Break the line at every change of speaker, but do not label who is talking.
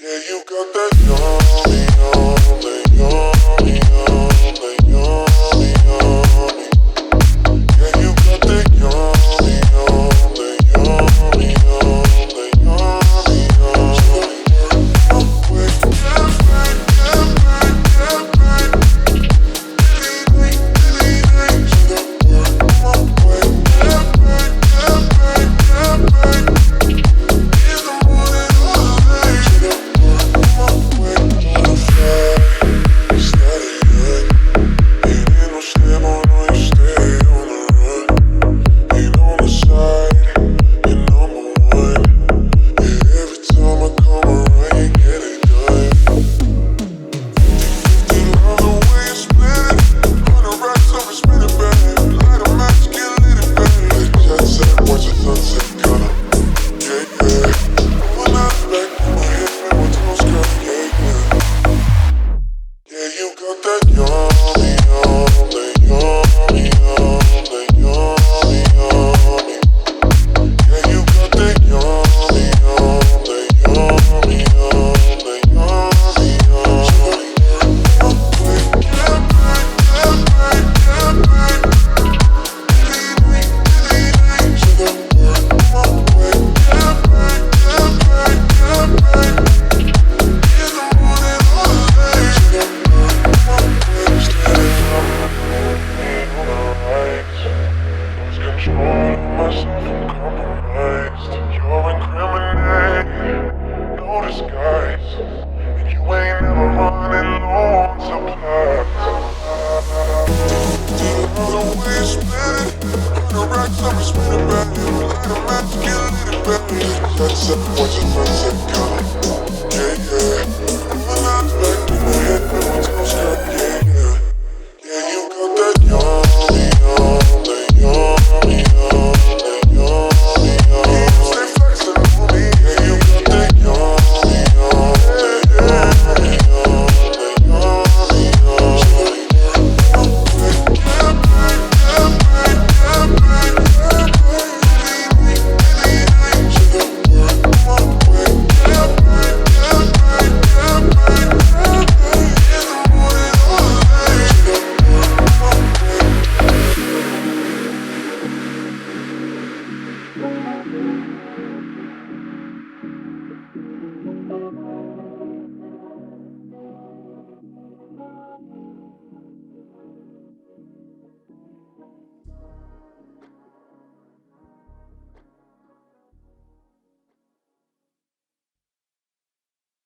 Yeah, you got that yummy, yummy, yummy, yummy, yummy, yummy. Yeah, you got that yummy, yummy, yummy, yummy, yummy, yummy. Quick, get back, get back, get back. To the work, my way. Get back, get back, get back. In the morning or late. To the work, my way. On the fly, steady good. Ain't in no stable, no, you stay on the run. Ain't on the side, you're number one. Yeah, every time I come around, you get it done. 50 love the way you split it. 100 racks up and spin it back. Light a match, get lit it back. Jet set, watch the sunset, kinda. Yeah, yeah. When I back, my head back, what's the most cut? Yeah, yeah. Yeah, you got that yummy, yummy, yummy, yummy, yummy, yummy. Yeah, you got that yummy, yummy, yummy, yummy, yummy, yummy. Quick, get back, get back, get back. To the work, my way. Get back, get back, get back. In the morning or late. To the work, my way. Standing up, ain't on the right. Lose control of myself, I'm compromised. You're incriminating, no disguise. And you ain't never running low on supplies. Do the way you split it. 100 racks up and spin it back. Light a match, get lit it back. Jet set, watch the sunset, kinda.